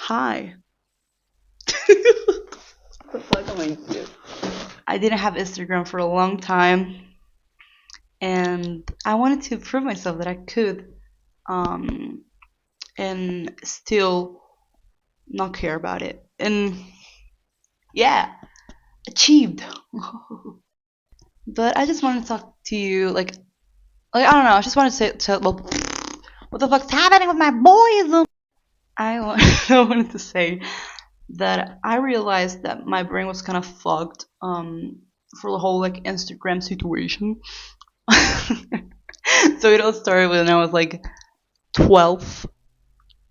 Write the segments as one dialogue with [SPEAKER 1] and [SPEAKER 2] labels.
[SPEAKER 1] Hi. What the fuck am I doing? I didn't have Instagram for a long time, and I wanted to prove myself that I could, um, and still not care about it. And yeah, achieved. But I just wanted to talk to you, like I don't know. I just wanted to say, well, what the fuck's happening with my boys? I wanted to say that I realized that my brain was kind of fogged for the whole like Instagram situation. So it all started when I was like 12,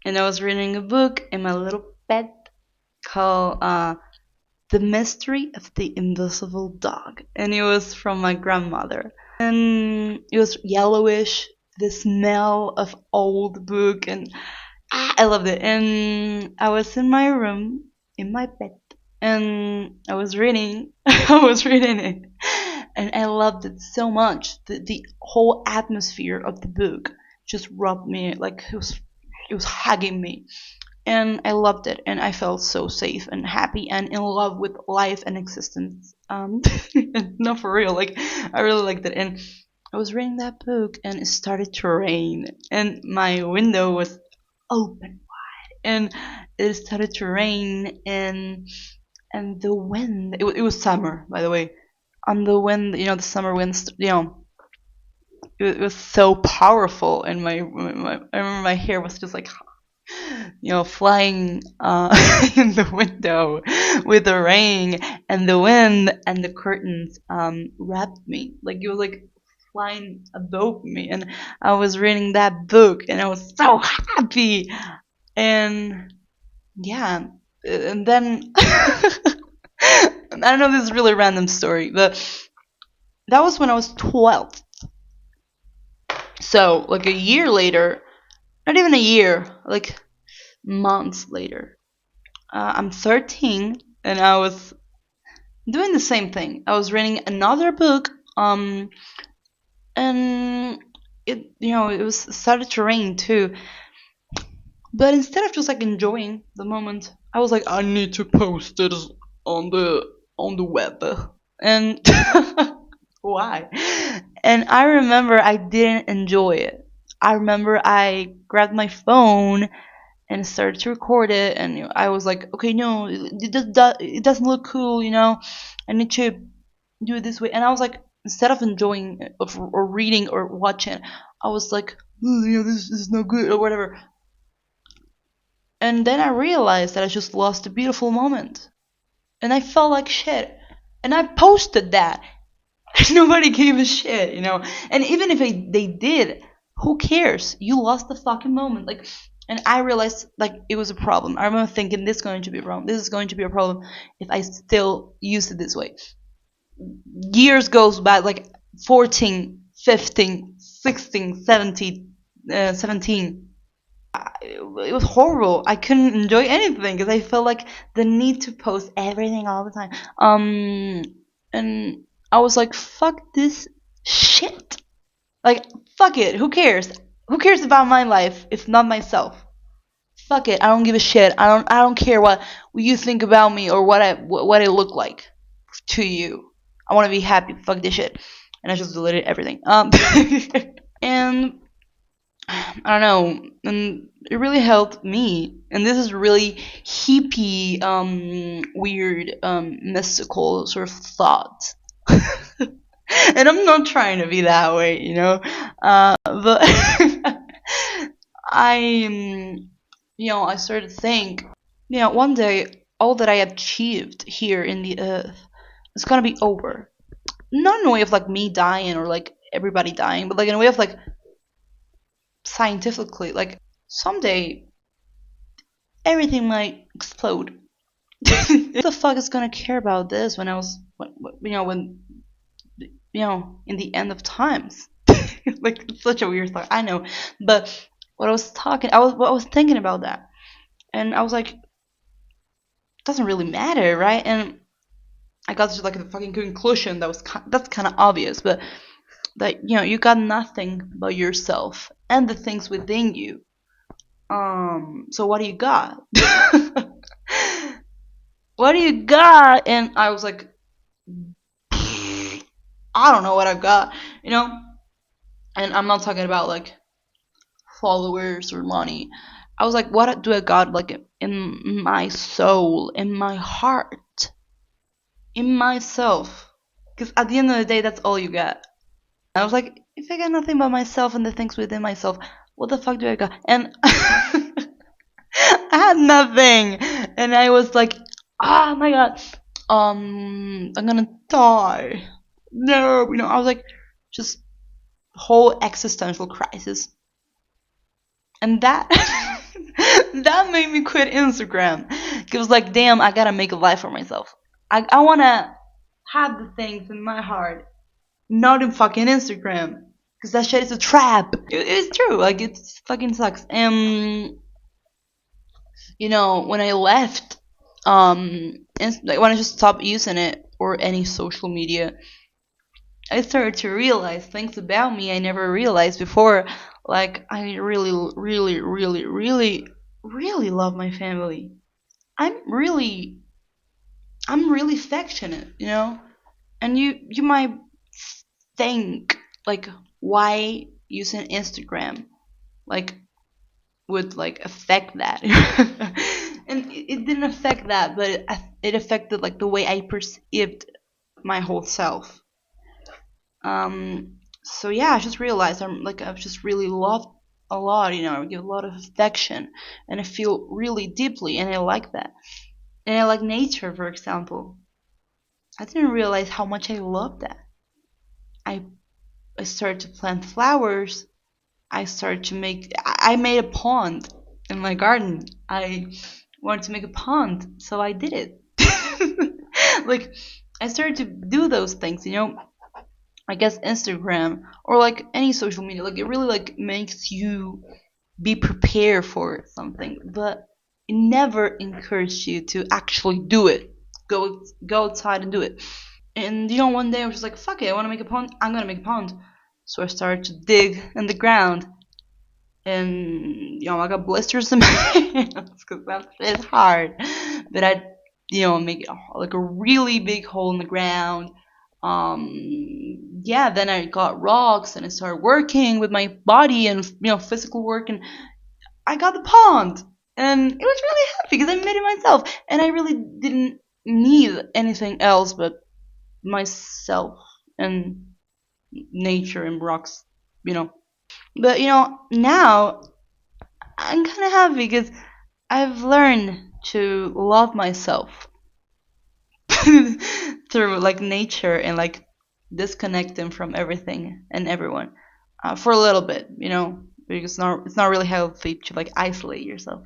[SPEAKER 1] and I was reading a book in my little bed called The Mystery of the Invisible Dog, and it was from my grandmother. And it was yellowish, the smell of old book, and I loved it. And I was in my room, in my bed, and I was reading. I was reading it, and I loved it so much. The whole atmosphere of the book just rubbed me like it was hugging me, and I loved it, and I felt so safe and happy and in love with life and existence. No, for real, like I really liked it, and I was reading that book, and it started to rain, and my window was open, and it started to rain, and the wind. It was summer, by the way. On the wind, the summer winds. It was so powerful, and I remember my hair was just like flying in the window with the rain and the wind, and the curtains wrapped me like it was like flying above me, and I was reading that book, and I was so happy. And yeah, and then I don't know, this is a really random story, but that was when I was 12. So like a year later, not even a year, like months later, I'm 13, and I was doing the same thing. I was reading another book, and it was started to rain too. But instead of just like enjoying the moment, I was like, I need to post this on the web, and why? And I remember I didn't enjoy it. I remember I grabbed my phone and started to record it, and I was like, okay, no, it doesn't look cool, I need to do it this way. And I was like, instead of enjoying it, or reading or watching, I was like, oh, this is no good or whatever. And then I realized that I just lost a beautiful moment, and I felt like shit, and I posted that. Nobody gave a shit, and even if they did, who cares? You lost the fucking moment, like. And I realized like it was a problem. I remember thinking, this is going to be a problem, this is going to be a problem if I still use it this way. Years goes by, like 14, 15, 16, 17, 17. It was horrible. I couldn't enjoy anything because I felt like the need to post everything all the time. And I was like, fuck this shit. Like, fuck it. Who cares? Who cares about my life if not myself? Fuck it. I don't give a shit. I don't care what you think about me or what I look like to you. I want to be happy. Fuck this shit. And I just deleted everything. And I don't know, and it really helped me. And this is really hippie, weird, mystical sort of thought. And I'm not trying to be that way, but I started to think, one day all that I achieved here in the earth is gonna be over. Not in a way of like me dying or like everybody dying, but like in a way of like scientifically, like someday everything might explode. Who the fuck is gonna care about this when in the end of times? Like, it's such a weird thought, I know, but what I was thinking about that, and I was like, it doesn't really matter, right? And I got to like the fucking conclusion that's kind of obvious, but that you got nothing but yourself and the things within you. So what do you got? what do you got? And I was like, I don't know what I got, you know. And I'm not talking about like followers or money. I was like, what do I got like in my soul, in my heart, in myself? Because at the end of the day, that's all you get. I was like, if I got nothing but myself and the things within myself, what the fuck do I got? And I had nothing, and I was like, oh my god, I'm gonna die. No, I was like, just whole existential crisis, and that that made me quit Instagram. It was like, damn, I gotta make a life for myself. I wanna have the things in my heart, not in fucking Instagram, because that shit is a trap. It's true, like it fucking sucks. When I left, like when I just stopped using it or any social media, I started to realize things about me I never realized before. Like I really, really, really, really, really love my family. I'm really, I'm really affectionate. And you might think like, why using Instagram like would like affect that. And it didn't affect that, but it affected like the way I perceived my whole self. So yeah, I just realized I've just really loved a lot. I give a lot of affection, and I feel really deeply, and I like that. And I like nature, for example. I didn't realize how much I love that. I I started to plant flowers. I started to I made a pond in my garden. I wanted to make a pond, so I did it. Like I started to do those things. I guess Instagram or like any social media, like it really like makes you be prepared for something, but it never encourages you to actually do it. Go outside and do it. And one day I was just like, fuck it, I want to make a pond. I'm gonna make a pond. So I started to dig in the ground, and I got blisters in my hands because that shit is hard. But I, make like a really big hole in the ground. Yeah. Then I got rocks and I started working with my body and physical work, and I got the pond, and it was really happy because I made it myself, and I really didn't need anything else but myself and nature and rocks. You know. But now I'm kind of happy because I've learned to love myself through like nature and like disconnecting from everything and everyone for a little bit. Because it's not really healthy to like isolate yourself.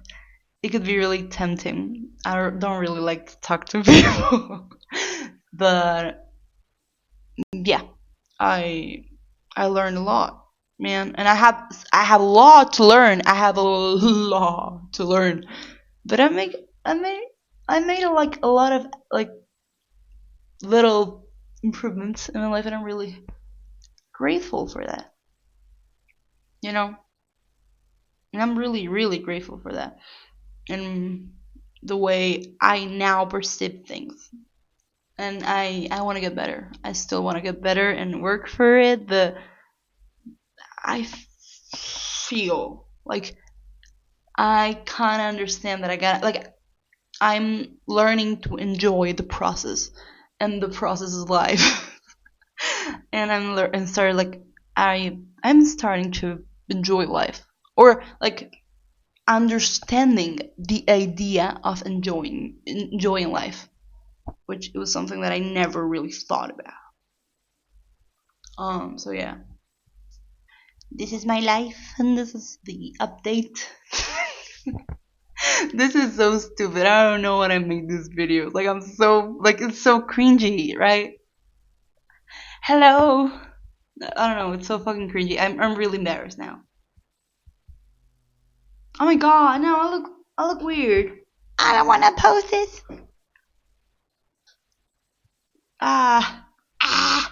[SPEAKER 1] It could be really tempting. I don't really like to talk to people, but yeah, I I learned a lot, man, and I have a lot to learn. I have a lot to learn, but I made I made like a lot of like little improvements in my life, and I'm really grateful for that. You know, and I'm really really grateful for that, and the way I now perceive things. And I want to get better. I still want to get better and work for it. I feel like I kind of understand that I got like I'm learning to enjoy the process, and the process is life. And and started like I'm starting to enjoy life, or like understanding the idea of enjoying life, which it was something that I never really thought about. So yeah, this is my life, and this is the update. This is so stupid. I don't know when I make these videos. Like I'm so like it's so cringy, right? Hello. I don't know. It's so fucking cringy. I'm really embarrassed now. Oh my god. No, I look weird. I don't want to post this. Ah. Ah.